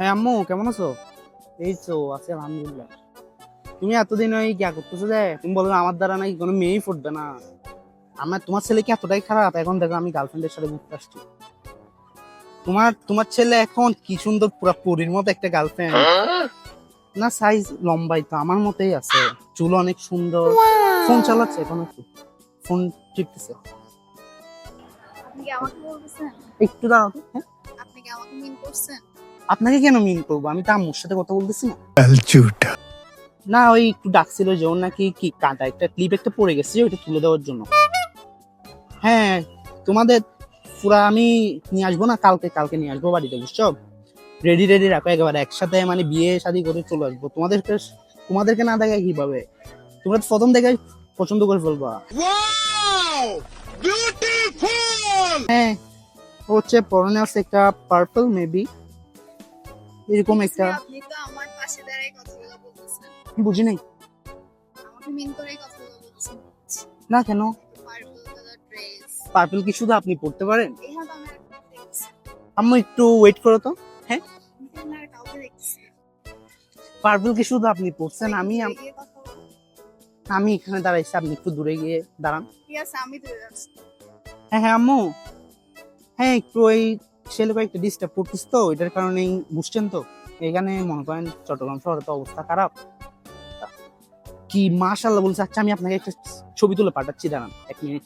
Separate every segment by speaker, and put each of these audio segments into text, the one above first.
Speaker 1: হ্যাঁ আম্মু, কেমন আছো? এই তো আছি আলহামদুলিল্লাহ। তুমি এতদিন ওই কি করতেছো যে তুমি বলো আমার দ্বারা নাকি কোনো মেয়েই ফুটবে না। তোমার ছেলে কি এতটাই খারাপ? এখন দেখো আমি গার্লফ্রেন্ডের সাথে ঘুরতে আসছি। তোমার তোমার ছেলে এখন কি সুন্দর, পুরা পরীর মতো একটা গার্লফ্রেন্ড। না সাইজ লম্বাই তো আমার মতোই আছে, চুল অনেক সুন্দর। ফোন চালাচ্ছে এখন, একটু ফোন টিপতেছে।
Speaker 2: আপনি কি আমাকে বলতেছেন?
Speaker 1: একটু দাঁড়াও তো, হ্যাঁ?
Speaker 2: আপনি কি আমাকে মিন করছেন?
Speaker 1: আপনাকে কেন মিন করবো? আমি তো আম্মুর সাথে কথা বলতেছি না। না ওই একটু ডাকছিল যে ওর নাকি কি কাটা একটা ক্লিপ একটা পড়ে গেছে, ওইটা তুলে দেওয়ার জন্য। হ্যাঁ, তোমাদের পুরা আমি নিয়ে আসবো না, কালকে কালকে নিয়ে আসবো বাড়িতে, বুঝছো? রেডি রেডি রাখো, একেবারে একসাথে মানে বিয়ে শাদী করে চলে আসবো। তোমাদেরকে না দেখায় কিভাবে? তোমরা তো প্রথম দেখে পছন্দ করে ফেলবা। হ্যাঁ, ও হচ্ছে পরনে আছে একটা পার্পল মেবি, এরকম একটা।
Speaker 2: আপনি তো আমার পাশে দাঁড়ায় কথাগুলো বলতেছেন।
Speaker 1: বুঝি নাই।
Speaker 2: আমাকে মিন করেই কথাগুলো বলতেছেন।
Speaker 1: না কেন?
Speaker 2: Purple colour dress.
Speaker 1: পার্পল কি শুধু আপনি পড়তে পারেন?
Speaker 2: এই হাত আমি আর দেখছি।
Speaker 1: আম্মু একটু ওয়েট করো তো। হ্যাঁ,
Speaker 2: আমি আর কাউকে দেখছি।
Speaker 1: পার্পল কি শুধু আপনি পড়ছেন? আমি
Speaker 2: গিয়ে কথা বলো।
Speaker 1: আমি এখানে দাঁড়াইছি, আপনি একটু দূরে গিয়ে দাঁড়ান।
Speaker 2: ঠিক আছে, আমি দূরে যাচ্ছি।
Speaker 1: হ্যাঁ হ্যাঁ আম্মু, হ্যাঁ একটু ওই ছেলে কয়েকটা ডিস্টার্ব করতেছ তো, এটার কারণেই বুঝছেন তো। এখানে মনে করেন চট্টগ্রাম শহরে তো অবস্থা খারাপ। কি মাশাআল্লাহ বলছে। আচ্ছা আমি আপনাকে একটা ছবি তুলে পাঠাচ্ছি, দাঁড়ান 1 মিনিট।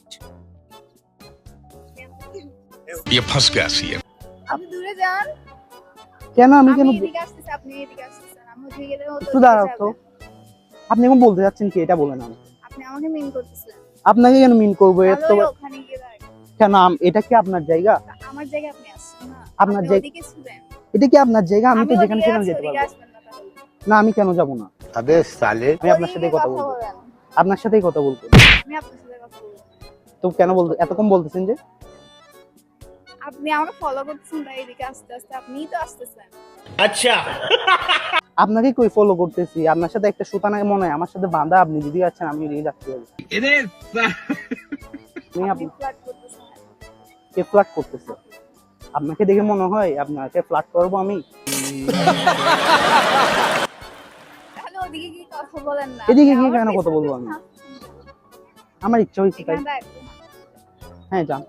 Speaker 3: ये फंस गया सी है।
Speaker 2: আপনি দূরে যান।
Speaker 1: কেন আমি
Speaker 2: আমি
Speaker 1: কেন?
Speaker 2: এদিকে আসতেছি, আপনি এদিকে আসতেছেন। আমি ওদিকে গেলে ও তো
Speaker 1: একটু
Speaker 2: ওদিকে
Speaker 1: দাঁড়াও তো।
Speaker 2: যাবে।
Speaker 1: আপনি এখন বলতে যাচ্ছেন কি, এটা বলেন আমি।
Speaker 2: আপনি আমাকে মিন করতেছেন।
Speaker 1: আপনাকে কেন মিন করবো? এত
Speaker 2: তাহলে ওই ওখানে গিয়ে দাঁড়ান।
Speaker 1: কেন? এটা কি আপনার জায়গা?
Speaker 2: আমার জায়গায় আপনি আসছেন না।
Speaker 1: আপনার
Speaker 2: আপনি
Speaker 1: জায়গা?
Speaker 2: ওদিকে ছিলেন।
Speaker 1: এটা কি আপনার জায়গা? আমি তো
Speaker 2: আমি
Speaker 1: যেখানে
Speaker 2: ওদিকে
Speaker 1: সেখানে
Speaker 2: আছি,
Speaker 1: যেতে
Speaker 2: ওদিকে
Speaker 1: পারবো।
Speaker 2: আসবেন না তাহলে।
Speaker 1: না আমি কেন যাব না?
Speaker 3: अबे साले
Speaker 1: আমি আপনার সাথেই কথা বলবো।
Speaker 2: বলেন।
Speaker 1: আপনার সাথেই কথা বলবো।
Speaker 2: আমি আপনার সাথে কথা বলবো।
Speaker 1: তো কেন বলতে এতক্ষণ বলতেছেন যে?
Speaker 2: আপনি আমাকে ফলো করতেছেন তাই এদিকে আস্তে আস্তে আপনিই তো আসতেছেন।
Speaker 1: আপনাকে কই ফলো করতেছি? আপনার সাথে একটা সুতানা মনে হয় আমার সাথে বাঁধা, আপনি যদি যাচ্ছেন আমি এদিকে যাচ্ছি।
Speaker 2: আপনি ফ্লার্ট করতেছেন।
Speaker 1: কে ফ্লার্ট করতেছে? আপনাকে দেখে মনে হয় আপনাকে ফ্লার্ট করবো আমি?
Speaker 2: তাহলে ওদিকে কি কথা বলেন না?
Speaker 1: এদিকে
Speaker 2: আপনি
Speaker 1: গিয়ে
Speaker 2: আমার
Speaker 1: কেন কথা
Speaker 2: পেছন
Speaker 1: বলবো
Speaker 2: পেছন
Speaker 1: আমি?
Speaker 2: আসছেন।
Speaker 1: আমার ইচ্ছা হয়েছে তাই।
Speaker 2: এখানে দাঁড়ান।
Speaker 1: হ্যাঁ যান।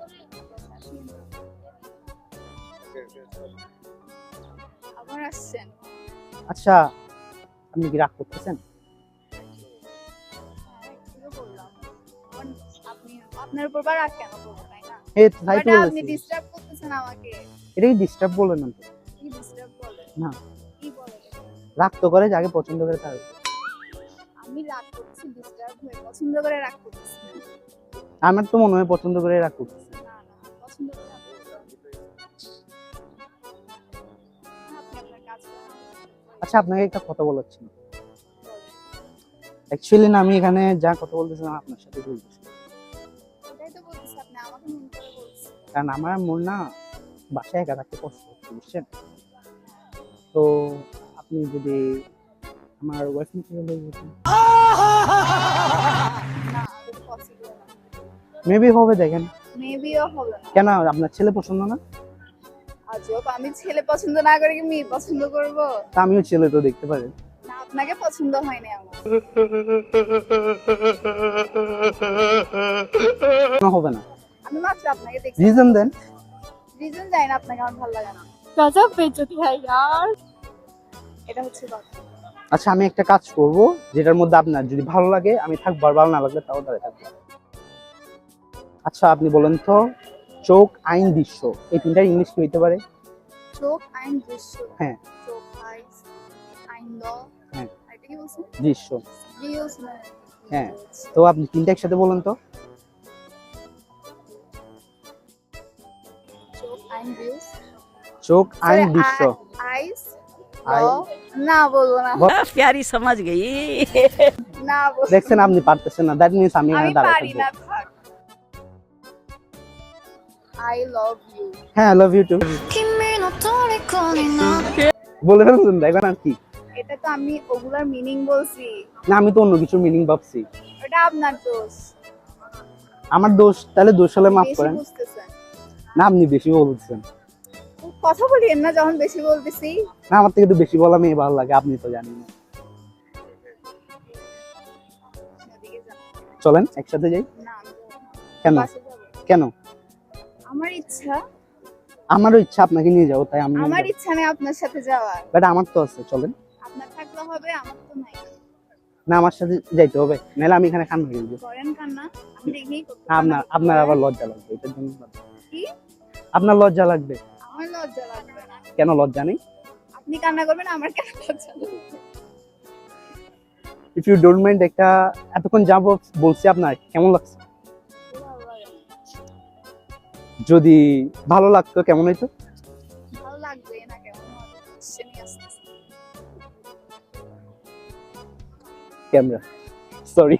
Speaker 2: আবার আসছেন।
Speaker 1: আচ্ছা আপনি কি রাগ করতেছেন?
Speaker 2: একটু বললাম। আপনি আপনার উপর বার রাগ কেন করবো, তাই না?
Speaker 1: তাই তো
Speaker 2: বাট আপনি
Speaker 1: বলেছি।
Speaker 2: ডিস্টার্ব করতেছেন আমাকে।
Speaker 1: এটাই ডিস্টার্ব বললেন না তো?
Speaker 2: কি ডিস্টার্ব বলেন?
Speaker 1: না,
Speaker 2: কি বলেন?
Speaker 1: রাগ তো করে যাকে পছন্দ করে তার।
Speaker 2: আমি রাগ করতেছি ডিস্টার্ব হয়ে, পছন্দ করে রাগ করতেছি না।
Speaker 1: আমার তো মনে হয় পছন্দ করে রাগ করতেছে।
Speaker 2: না পছন্দ করে রাগ করতেছি না। আপনি আপনার কাজ করেন।
Speaker 1: আচ্ছা আপনাকে একটা কথা বলার ছিল।
Speaker 2: বলেন।
Speaker 1: অ্যাকচুয়ালি না, আমি এখানে যা কথা বলতেছিলাম আপনার সাথে বলতেছি,
Speaker 2: ওটাই তো বলতেছি, আপনি আমাকে মন করে বলছেন।
Speaker 1: কারণ আমার মন না বাসায় একা থাকতে কষ্ট হচ্ছে, বুঝছেন? তো আপনি যদি আমার ওয়াইফ নিতে হলে
Speaker 2: না, এটা পসিবল না।
Speaker 1: মেবি হবে, দেখেন।
Speaker 2: মেবিও হবে না।
Speaker 1: কেন আপনার ছেলে পছন্দ না?
Speaker 2: আজব, আমি ছেলে পছন্দ না করে কি মেয়ে পছন্দ করব?
Speaker 1: তা আমিও ছেলে, তো দেখতে পারেন।
Speaker 2: না, আপনাকে পছন্দ হয়নি আমার।
Speaker 1: কেন হবে না?
Speaker 2: আমি মাত্র আপনাকে দেখছি।
Speaker 1: রিজন দেন।
Speaker 2: রিজন জানি না, আপনাকে আমার ভালো লাগে না। গজব বেইজ্জতি হয় यार। এটা হচ্ছে কথা।
Speaker 1: আচ্ছা আমি একটা কাজ করব, যেটার মধ্যে আপনার যদি ভালো লাগে আমি থাকবো, আর ভালো না লাগলে তাও দাঁড়িয়ে থাকবো। আচ্ছা আপনি বলেন তো, চোখ আইন দৃশ্য এই তিনটার ইংলিশ কি হইতে পারে?
Speaker 2: চোখ আইন দৃশ্য।
Speaker 1: হ্যাঁ।
Speaker 2: চোখ আইস আইন ল।
Speaker 1: হ্যাঁ।
Speaker 2: এটা কি বলছেন?
Speaker 1: দৃশ্য।
Speaker 2: ভিউজ না।
Speaker 1: হ্যাঁ। তো আপনি তিনটা একসাথে বলেন তো।
Speaker 2: চোখ আইন ভিউজ।
Speaker 1: চোখ আইন দৃশ্য।
Speaker 2: আইস না বলবো না।
Speaker 4: प्यारी समझ गई।
Speaker 2: না বলবো।
Speaker 1: দেখছেন আপনি পারতেছেন না, দ্যাট মিন্স আমি
Speaker 2: আমি
Speaker 1: এখানে দাঁড়ায়
Speaker 2: পারি
Speaker 1: থাকবো।
Speaker 2: না, থাক। I love you.
Speaker 1: হ্যাঁ, আই লাভ ইউ টু। বলে ফেলছেন, দেখবেন আর কি।
Speaker 2: এটা তো আমি ওগুলার মিনিং বলছি।
Speaker 1: না আমি তো অন্য কিছু মিনিং ভাবছি।
Speaker 2: ওটা আপনার দোষ।
Speaker 1: আমার দোষ? তাহলে দোষ হলে মাফ
Speaker 2: বেশি
Speaker 1: করেন।
Speaker 2: বুঝতেছেন।
Speaker 1: না আপনি বেশি বলছেন।
Speaker 2: কথা বলিয়েন না যখন বেশি বলতেছি।
Speaker 1: না আমার থেকে একটু বেশি বলা মেয়ে ভালো লাগে, আপনি তো জানেন না।
Speaker 2: ওদিকে যান।
Speaker 1: চলেন একসাথে যাই।
Speaker 2: না আমি যাবো না।
Speaker 1: কেন?
Speaker 2: বাসে যাবো।
Speaker 1: কেন?
Speaker 2: আমার ইচ্ছা,
Speaker 1: আমারও ইচ্ছা আপনাকে নিয়ে যাবো, তাই আমি
Speaker 2: আমার ইচ্ছা নেই আপনার সাথে যাওয়ার।
Speaker 1: বাট আমার তো আছে, চলেন।
Speaker 2: আপনার থাকলে হবে, আমার তো নাই।
Speaker 1: না আমার সাথে যাইতে হবে, নাহলে আমি এখানে কান্না করবো।
Speaker 2: করেন কান্না, আমি দেখেই করতে
Speaker 1: আপনার
Speaker 2: পারি।
Speaker 1: আপনার আবার লজ্জা লাগবে, এটার জন্য
Speaker 2: কি?
Speaker 1: আপনার লজ্জা লাগবে।
Speaker 2: আমার লজ্জা লাগবে না।
Speaker 1: কেন লজ্জা নেই?
Speaker 2: আপনি কান্না করবেন, আমার কেন লজ্জা লাগবে?
Speaker 1: ইফ ইউ ডোন্ট মাইন্ড, একটা এতক্ষণ যাবো বলছি আপনার কেমন লাগছে? যদি ভালো লাগতো কেমন হইতো?
Speaker 2: ভালো লাগবে না কেমন হবে? শুনি আসতেছে।
Speaker 1: Camera, sorry.